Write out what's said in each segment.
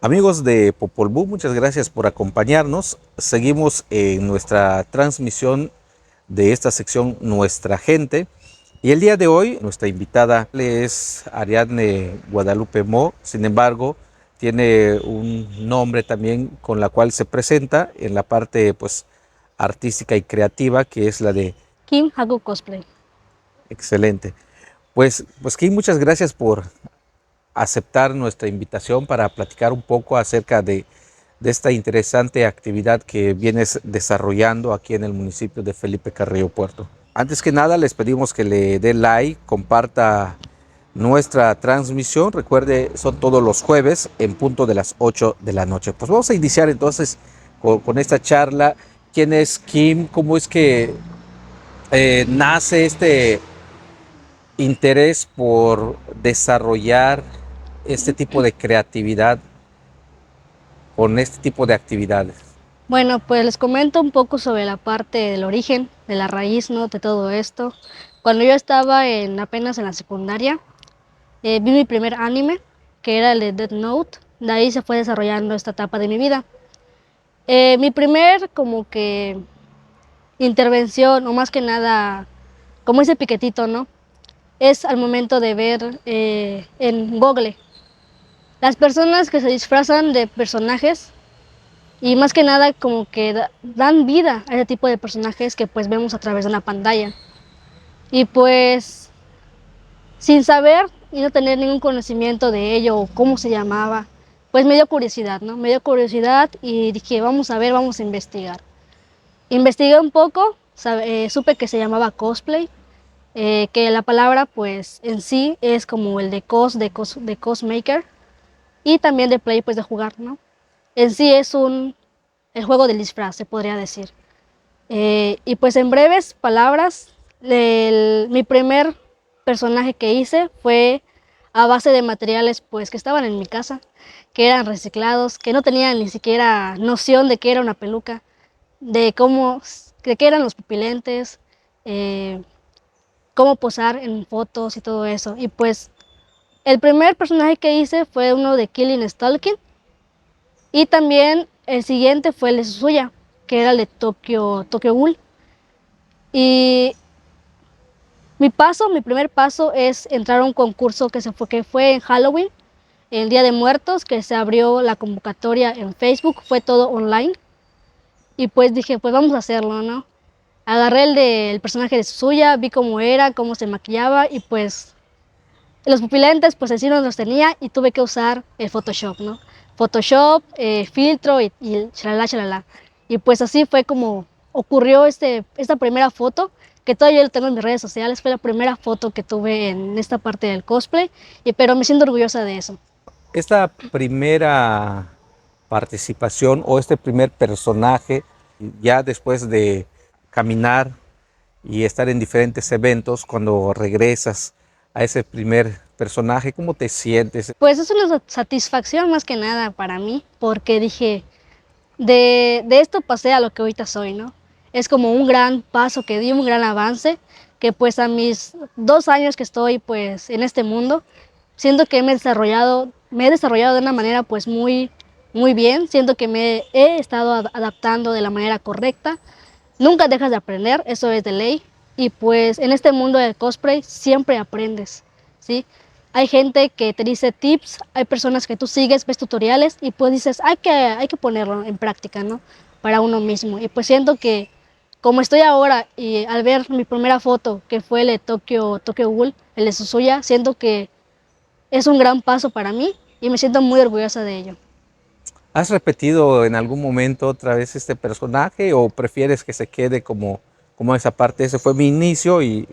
Amigos de Popol Vuh, muchas gracias por acompañarnos. Seguimos en nuestra transmisión de esta sección Nuestra Gente. Y el día de hoy nuestra invitada es Ariadne Guadalupe Mo. Sin embargo, tiene un nombre también con la cual se presenta en la parte pues artística y creativa, que es la de Kim Hago Cosplay. Excelente. Pues Kim, muchas gracias por aceptar nuestra invitación para platicar un poco acerca de esta interesante actividad que vienes desarrollando aquí en el municipio de Felipe Carrillo Puerto. Antes que nada, les pedimos que le dé like, comparta nuestra transmisión. Recuerde, son todos los jueves en punto de las 8 de la noche. Pues vamos a iniciar entonces con esta charla. ¿Quién es Kim? ¿Cómo es que nace este interés por desarrollar este tipo de creatividad con este tipo de actividades? Bueno, pues les comento un poco sobre la parte del origen, de la raíz, ¿no? De todo esto. Cuando yo estaba apenas en la secundaria, vi mi primer anime, que era el de Death Note. De ahí se fue desarrollando esta etapa de mi vida. Mi primer como que intervención, o más que nada, como ese piquetito, ¿no? Es al momento de ver en Google las personas que se disfrazan de personajes. Y más que nada como que dan vida a ese tipo de personajes que pues vemos a través de una pantalla. Y pues sin saber y no tener ningún conocimiento de ello o cómo se llamaba, pues me dio curiosidad, ¿no? Me dio curiosidad y dije, vamos a ver, vamos a investigar. Investigué un poco, supe que se llamaba cosplay, que la palabra pues en sí es como el de cosmaker y también de play pues de jugar, ¿no? En sí es el juego del disfraz, se podría decir. Y pues en breves palabras, mi primer personaje que hice fue a base de materiales pues que estaban en mi casa, que eran reciclados, que no tenía ni siquiera noción de qué era una peluca, de qué eran los pupilentes, eh, cómo posar en fotos y todo eso. Y pues el primer personaje que hice fue uno de Killing Stalking, y también el siguiente fue el de Suzuya, que era el de Tokyo Ghoul. Y mi primer paso es entrar a un concurso que fue en Halloween, el Día de Muertos, que se abrió la convocatoria en Facebook, fue todo online. Y pues dije, pues vamos a hacerlo, ¿no? Agarré el personaje de Suzuya, vi cómo era, cómo se maquillaba y pues los pupilentes pues así no los tenía y tuve que usar el Photoshop, ¿no? Photoshop, filtro y chalala, chalala. Y pues así fue como ocurrió esta primera foto, que todavía lo tengo en mis redes sociales. Fue la primera foto que tuve en esta parte del cosplay, pero me siento orgullosa de eso. Esta primera participación o este primer personaje, ya después de caminar y estar en diferentes eventos, cuando regresas a ese primer personaje, ¿cómo te sientes? Pues es una satisfacción más que nada para mí, porque dije, de esto pasé a lo que ahorita soy, ¿no? Es como un gran paso que di, un gran avance, que pues a mis 2 años que estoy pues en este mundo, siento que me he desarrollado de una manera pues muy, muy bien, siento que me he estado adaptando de la manera correcta. Nunca dejas de aprender, eso es de ley, y pues en este mundo del cosplay siempre aprendes, ¿sí? Hay gente que te dice tips, hay personas que tú sigues, ves tutoriales y pues dices, hay que ponerlo en práctica, ¿no? Para uno mismo. Y pues siento que como estoy ahora y al ver mi primera foto, que fue el de Tokyo Ghoul, el de Suzuya, siento que es un gran paso para mí y me siento muy orgullosa de ello. ¿Has repetido en algún momento otra vez este personaje o prefieres que se quede como esa parte? Ese fue mi inicio y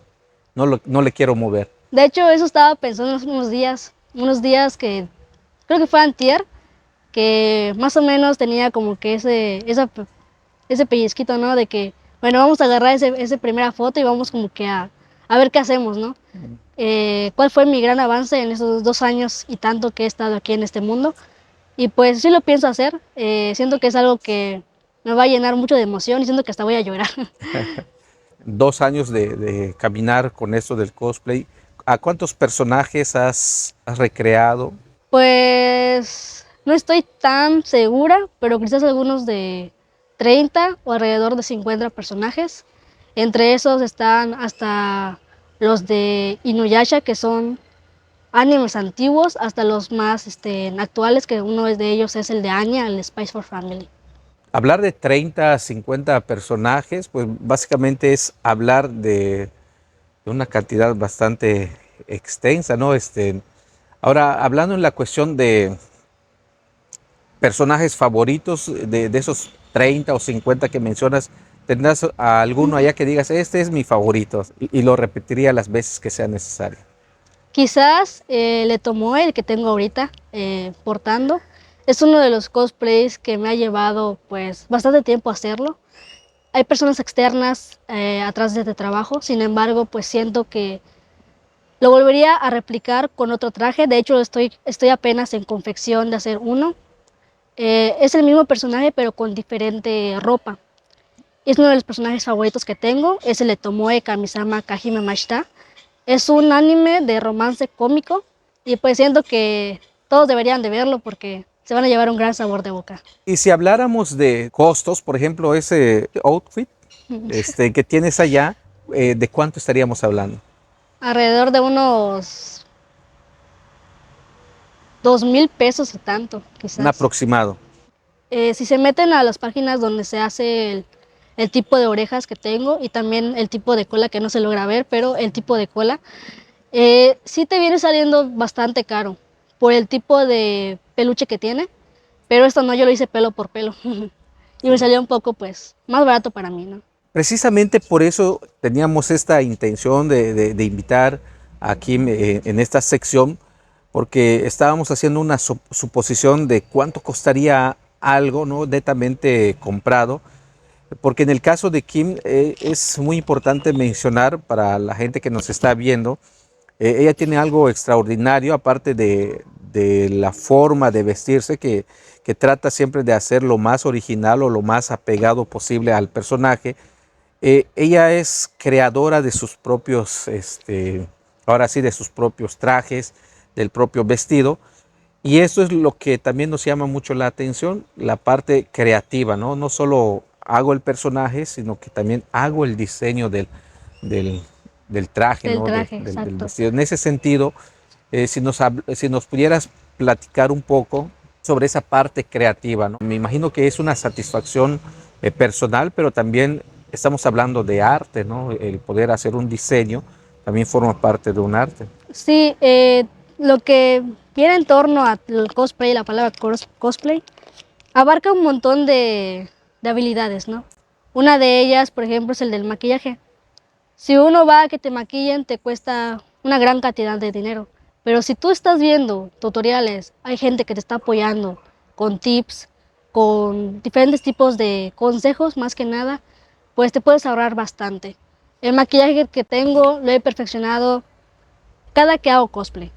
no le quiero mover. De hecho, eso estaba pensando hace unos días que creo que fue antier, que más o menos tenía como que ese pellizquito, ¿no? De que, bueno, vamos a agarrar esa primera foto y vamos como que a ver qué hacemos, ¿no? ¿Cuál fue mi gran avance en esos 2 años y tanto que he estado aquí en este mundo? Y pues sí lo pienso hacer, siento que es algo que me va a llenar mucho de emoción y siento que hasta voy a llorar. 2 años de caminar con esto del cosplay. ¿A cuántos personajes has recreado? Pues No estoy tan segura, pero quizás algunos de 30 o alrededor de 50 personajes. Entre esos están hasta los de Inuyasha, que son animes antiguos, hasta los más actuales, que uno de ellos es el de Anya, el Spice for Family. Hablar de 30, 50 personajes, pues básicamente es hablar de una cantidad bastante extensa, ¿no? Ahora, hablando en la cuestión de personajes favoritos, de esos 30 o 50 que mencionas, ¿tendrás alguno allá que digas, este es mi favorito y lo repetiría las veces que sea necesario? Quizás le tomó el que tengo ahorita portando. Es uno de los cosplays que me ha llevado pues bastante tiempo hacerlo. Hay personas externas atrás de este trabajo, sin embargo pues siento que lo volvería a replicar con otro traje. De hecho estoy apenas en confección de hacer uno. Es el mismo personaje pero con diferente ropa. Es uno de los personajes favoritos que tengo, es el de Tomoe Kamisama Kahime Mashita. Es un anime de romance cómico y pues siento que todos deberían de verlo porque se van a llevar un gran sabor de boca. Y si habláramos de costos, por ejemplo, ese outfit que tienes allá, ¿de cuánto estaríamos hablando? Alrededor de unos 2,000 pesos y tanto, Un quizás. aproximado. Si se meten a las páginas donde se hace el tipo de orejas que tengo y también el tipo de cola que no se logra ver, pero el tipo de cola, sí te viene saliendo bastante caro por el tipo de peluche que tiene, pero esto no, yo lo hice pelo por pelo y me salió un poco pues más barato para mí, ¿no? Precisamente por eso teníamos esta intención de invitar aquí en esta sección, porque estábamos haciendo una suposición de cuánto costaría algo, ¿no? Netamente comprado, porque en el caso de Kim es muy importante mencionar para la gente que nos está viendo, ella tiene algo extraordinario, aparte de la forma de vestirse, que trata siempre de hacer lo más original o lo más apegado posible al personaje. Ella es creadora de sus propios, ahora sí, de sus propios trajes, del propio vestido. Y eso es lo que también nos llama mucho la atención, la parte creativa, ¿no? No solo hago el personaje, sino que también hago el diseño del, del traje, Del ¿no? traje, Del exacto. vestido. En ese sentido, si nos pudieras platicar un poco sobre esa parte creativa, ¿no? Me imagino que es una satisfacción personal, pero también estamos hablando de arte, ¿no? El poder hacer un diseño también forma parte de un arte. Sí, lo que viene en torno al cosplay, la palabra cosplay, abarca un montón de habilidades, ¿no? Una de ellas, por ejemplo, es el del maquillaje. Si uno va a que te maquillen, te cuesta una gran cantidad de dinero. Pero si tú estás viendo tutoriales, hay gente que te está apoyando con tips, con diferentes tipos de consejos, más que nada, pues te puedes ahorrar bastante. El maquillaje que tengo lo he perfeccionado cada que hago cosplay.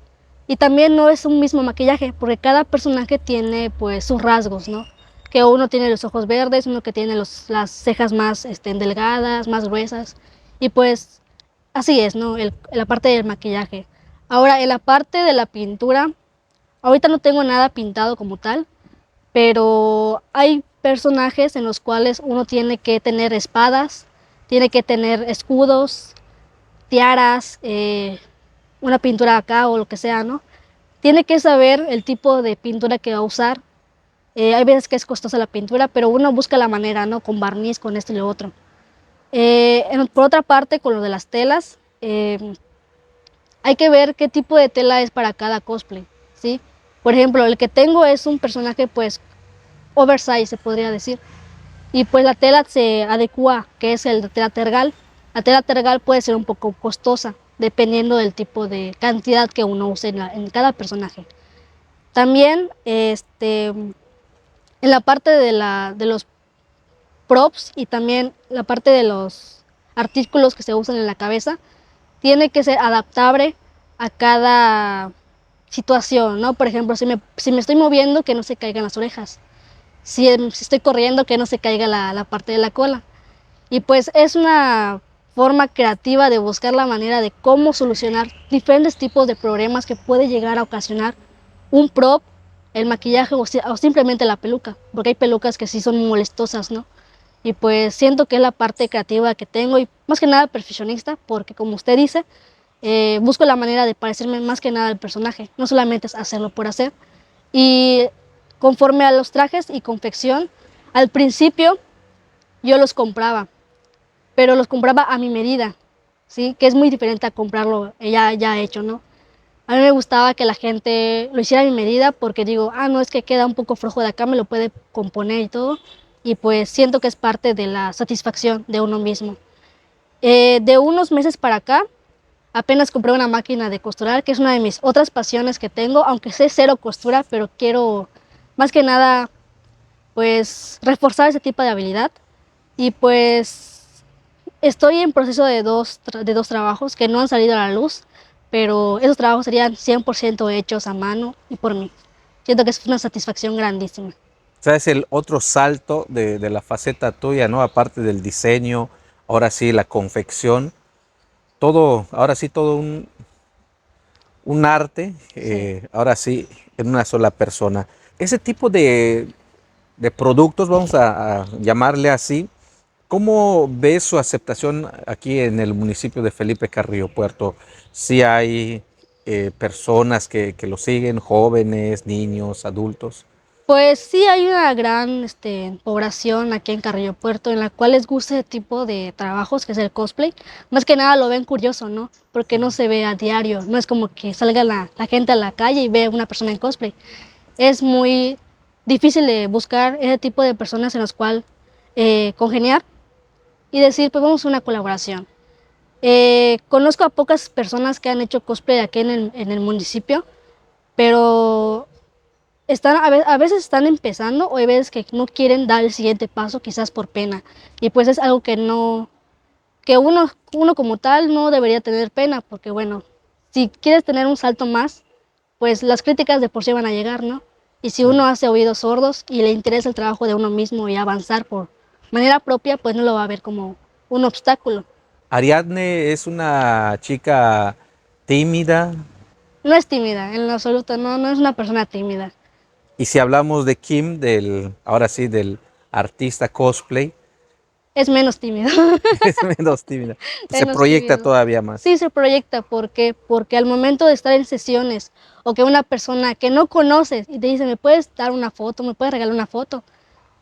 Y también no es un mismo maquillaje, porque cada personaje tiene pues sus rasgos, ¿no? Que uno tiene los ojos verdes, uno que tiene las cejas más delgadas, más gruesas. Y pues así es, ¿no? La parte del maquillaje. Ahora, en la parte de la pintura, ahorita no tengo nada pintado como tal, pero hay personajes en los cuales uno tiene que tener espadas, tiene que tener escudos, tiaras, una pintura acá o lo que sea, ¿no? Tiene que saber el tipo de pintura que va a usar. Hay veces que es costosa la pintura, pero uno busca la manera, ¿no? Con barniz, con esto y lo otro. Por otra parte, con lo de las telas, hay que ver qué tipo de tela es para cada cosplay, ¿sí? Por ejemplo, el que tengo es un personaje, pues, oversize, se podría decir. Y pues la tela se adecua, que es el de tela tergal. La tela tergal puede ser un poco costosa, dependiendo del tipo de cantidad que uno use en cada personaje. También en la parte de los props y también la parte de los artículos que se usan en la cabeza, tiene que ser adaptable a cada situación, ¿no? Por ejemplo, si me estoy moviendo, que no se caigan las orejas. Si estoy corriendo, que no se caiga la parte de la cola. Y pues es una forma creativa de buscar la manera de cómo solucionar diferentes tipos de problemas que puede llegar a ocasionar un prop el maquillaje o simplemente la peluca, porque hay pelucas que sí son molestosas, ¿no? Y pues siento que es la parte creativa que tengo y más que nada perfeccionista, porque como usted dice, busco la manera de parecerme más que nada al personaje, no solamente es hacerlo por hacer. Y conforme a los trajes y confección, al principio yo los compraba, pero los compraba a mi medida, ¿sí? Que es muy diferente a comprarlo ya hecho, ¿no? A mí me gustaba que la gente lo hiciera a mi medida porque digo, no, es que queda un poco flojo de acá, me lo puede componer y todo. Y pues siento que es parte de la satisfacción de uno mismo. De unos meses para acá, apenas compré una máquina de costurar, que es una de mis otras pasiones que tengo, aunque sé cero costura, pero quiero más que nada pues reforzar ese tipo de habilidad. Y pues estoy en proceso de dos trabajos que no han salido a la luz, pero esos trabajos serían 100% hechos a mano y por mí. Siento que es una satisfacción grandísima. O sea, es el otro salto de la faceta tuya, ¿no? Aparte del diseño, ahora sí la confección, todo, ahora sí todo un arte, Sí. ahora sí en una sola persona. Ese tipo de productos, vamos a llamarle así, ¿cómo ves su aceptación aquí en el municipio de Felipe Carrillo Puerto? Si hay personas que lo siguen, jóvenes, niños, adultos. Pues sí, hay una gran población aquí en Carrillo Puerto en la cual les gusta ese tipo de trabajos, que es el cosplay. Más que nada lo ven curioso, ¿no? Porque no se ve a diario. No es como que salga la gente a la calle y ve a una persona en cosplay. Es muy difícil de buscar ese tipo de personas en las cuales congeniar y decir, pues vamos a una colaboración. Conozco a pocas personas que han hecho cosplay aquí en el municipio, pero a veces están empezando o hay veces que no quieren dar el siguiente paso, quizás por pena. Y pues es algo que no, que uno como tal no debería tener pena, porque bueno, si quieres tener un salto más, pues las críticas de por sí van a llegar, ¿no? Y si uno hace oídos sordos y le interesa el trabajo de uno mismo y avanzar por manera propia, pues no lo va a ver como un obstáculo. Ariadne es una chica tímida, No es tímida, en lo absoluto, no es una persona tímida. y si hablamos de Kim, ahora sí, del artista cosplay, Es menos tímida. es menos tímida, se Menos proyecta tímido. todavía más. Sí se proyecta, ¿por qué? Porque al momento de estar en sesiones o que una persona que no conoces y te dice, ¿me puedes dar una foto? ¿Me puedes regalar una foto?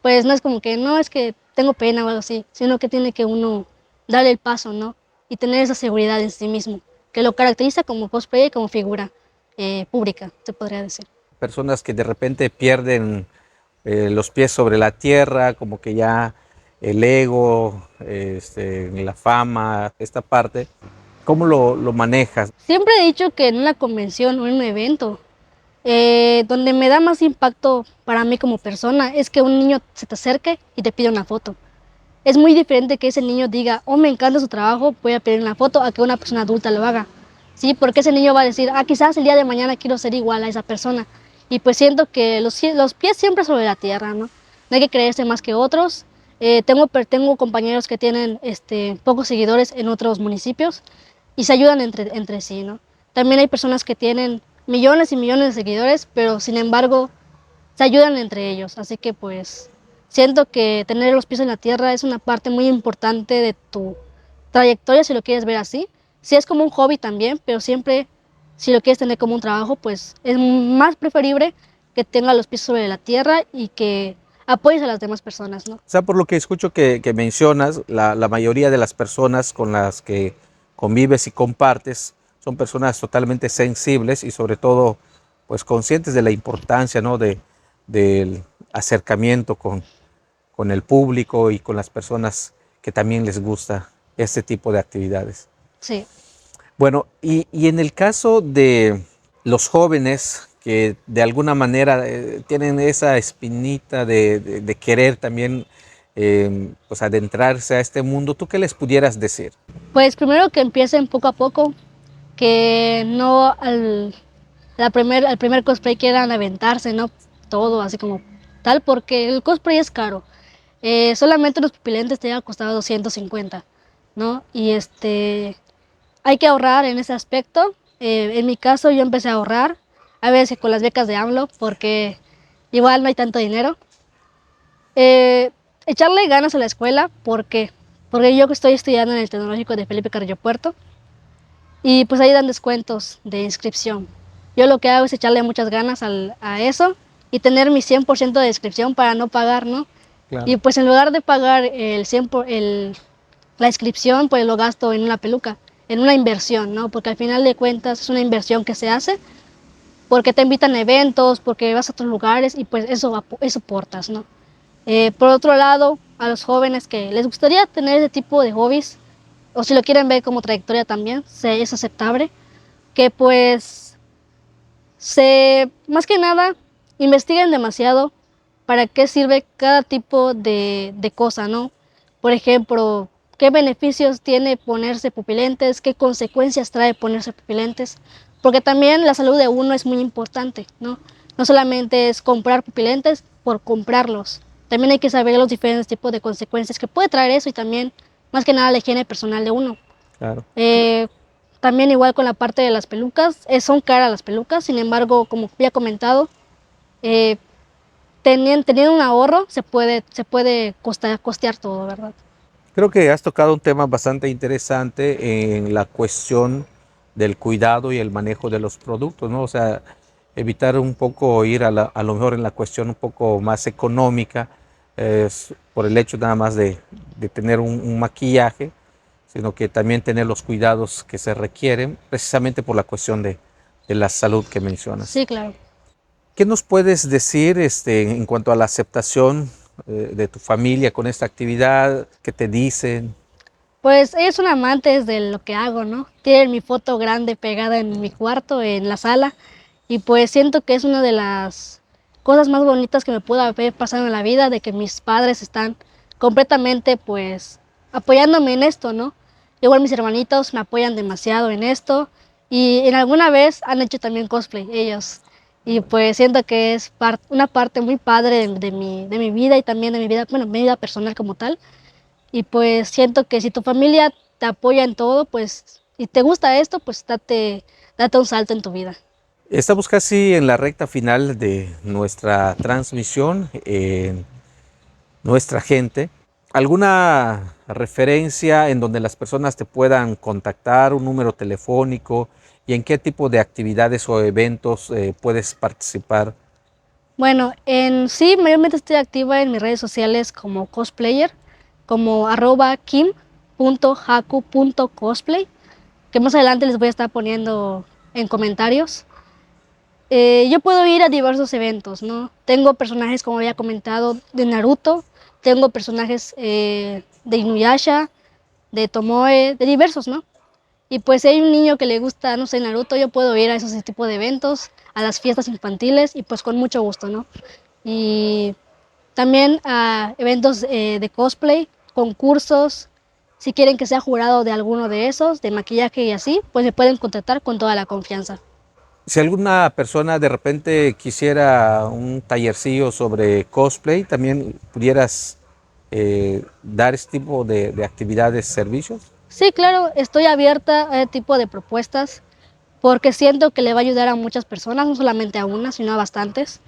Pues no es como que, no, es que tengo pena o algo así, sino que tiene que uno darle el paso, ¿no? Y tener esa seguridad en sí mismo, que lo caracteriza como cosplayer y como figura pública, se podría decir. Personas que de repente pierden los pies sobre la tierra, como que ya el ego, la fama, esta parte, ¿cómo lo manejas? Siempre he dicho que en una convención o en un evento, donde me da más impacto para mí como persona es que un niño se te acerque y te pide una foto. Es muy diferente que ese niño diga, oh, me encanta su trabajo, voy a pedir una foto, a que una persona adulta lo haga. Sí, porque ese niño va a decir, quizás el día de mañana quiero ser igual a esa persona. Y pues siento que los pies siempre sobre la tierra, ¿no? No hay que creerse más que otros. Tengo compañeros que tienen pocos seguidores en otros municipios y se ayudan entre sí, ¿no? También hay personas que tienen millones y millones de seguidores, pero sin embargo se ayudan entre ellos. Así que pues siento que tener los pies en la tierra es una parte muy importante de tu trayectoria, si lo quieres ver así. Sí es como un hobby también, pero siempre si lo quieres tener como un trabajo, pues es más preferible que tenga los pies sobre la tierra y que apoyes a las demás personas, ¿no? O sea, por lo que escucho que mencionas, la mayoría de las personas con las que convives y compartes son personas totalmente sensibles y sobre todo pues conscientes de la importancia, ¿no? Del acercamiento con el público y con las personas que también les gusta este tipo de actividades. Sí. Bueno, y en el caso de los jóvenes que de alguna manera tienen esa espinita de querer también pues adentrarse a este mundo, ¿tú qué les pudieras decir? Pues primero que empiecen poco a poco, que no al primer cosplay quieran aventarse, ¿no? Todo así como tal, porque el cosplay es caro. Solamente los pupilentes te han costado 250, ¿no? Y hay que ahorrar en ese aspecto. En mi caso yo empecé a ahorrar a veces con las becas de AMLO, porque igual no hay tanto dinero. Echarle ganas a la escuela, porque yo estoy estudiando en el Tecnológico de Felipe Carrillo Puerto y pues ahí dan descuentos de inscripción. Yo lo que hago es echarle muchas ganas a eso y tener mi 100% de inscripción para no pagar, ¿no? Claro. Y pues en lugar de pagar la inscripción, pues lo gasto en una peluca, en una inversión, ¿no? Porque al final de cuentas es una inversión que se hace porque te invitan a eventos, porque vas a otros lugares y pues eso aportas, ¿no? Por otro lado, a los jóvenes que les gustaría tener ese tipo de hobbies, o si lo quieren ver como trayectoria también, es aceptable, que pues más que nada investiguen demasiado para qué sirve cada tipo de cosa, ¿no? Por ejemplo, qué beneficios tiene ponerse pupilentes, qué consecuencias trae ponerse pupilentes, porque también la salud de uno es muy importante, ¿no? No solamente es comprar pupilentes por comprarlos, también hay que saber los diferentes tipos de consecuencias que puede traer eso y también, más que nada, la higiene personal de uno. Claro. También igual con la parte de las pelucas, son caras las pelucas, sin embargo, como había comentado, eh, teniendo un ahorro se puede costear todo, ¿verdad? Creo que has tocado un tema bastante interesante en la cuestión del cuidado y el manejo de los productos, ¿no? O sea, evitar un poco ir a lo mejor en la cuestión un poco más económica, por el hecho nada más de tener un maquillaje, sino que también tener los cuidados que se requieren, precisamente por la cuestión de la salud que mencionas. Sí, claro. ¿Qué nos puedes decir en cuanto a la aceptación de tu familia con esta actividad? ¿Qué te dicen? Pues ellos son amantes de lo que hago, ¿no? Tienen mi foto grande pegada en mi cuarto, en la sala, y pues siento que es una de las cosas más bonitas que me pudo haber pasado en la vida, de que mis padres están completamente pues apoyándome en esto, ¿no? Igual mis hermanitos me apoyan demasiado en esto y en alguna vez han hecho también cosplay ellos. Y pues siento que es una parte muy padre de mi vida y también de mi vida, bueno, mi vida personal como tal. Y pues siento que si tu familia te apoya en todo, pues, y te gusta esto, pues date un salto en tu vida. Estamos casi en la recta final de nuestra transmisión en nuestra gente. ¿Alguna referencia en donde las personas te puedan contactar, un número telefónico y en qué tipo de actividades o eventos puedes participar? Bueno, en sí, mayormente estoy activa en mis redes sociales como cosplayer, como @kim.haku.cosplay, que más adelante les voy a estar poniendo en comentarios. Yo puedo ir a diversos eventos, ¿no? Tengo personajes, como había comentado, de Naruto, tengo personajes de Inuyasha, de Tomoe, de diversos, ¿no? Y pues si hay un niño que le gusta, no sé, Naruto, yo puedo ir a esos tipos de eventos, a las fiestas infantiles y pues con mucho gusto, ¿no? Y también a eventos de cosplay, concursos, si quieren que sea jurado de alguno de esos, de maquillaje y así, pues me pueden contactar con toda la confianza. Si alguna persona de repente quisiera un tallercillo sobre cosplay, también pudieras dar este tipo de actividades, servicios. Sí, claro, estoy abierta a ese tipo de propuestas porque siento que le va a ayudar a muchas personas, no solamente a una, sino a bastantes,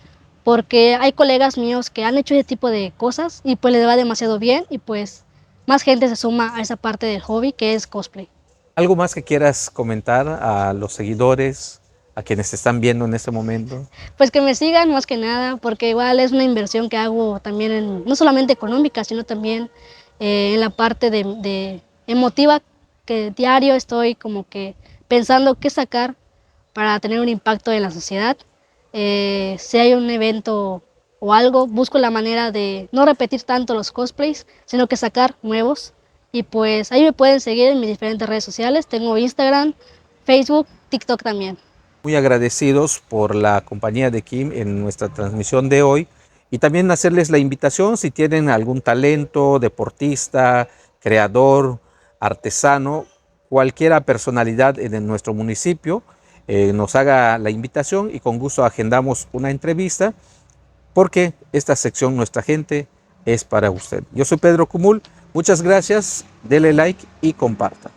porque hay colegas míos que han hecho ese tipo de cosas y pues les va demasiado bien y pues más gente se suma a esa parte del hobby que es cosplay. ¿Algo más que quieras comentar a los seguidores, a quienes te están viendo en este momento? Pues que me sigan más que nada, porque igual es una inversión que hago también no solamente económica, sino también en la parte de emotiva, que diario estoy como que pensando qué sacar para tener un impacto en la sociedad. Si hay un evento o algo, busco la manera de no repetir tanto los cosplays, sino que sacar nuevos. Y pues ahí me pueden seguir en mis diferentes redes sociales. Tengo Instagram, Facebook, TikTok también. Muy agradecidos por la compañía de Kim en nuestra transmisión de hoy y también hacerles la invitación si tienen algún talento, deportista, creador, artesano, cualquiera personalidad en nuestro municipio, nos haga la invitación y con gusto agendamos una entrevista porque esta sección Nuestra Gente es para usted. Yo soy Pedro Cumul, muchas gracias, dele like y comparta.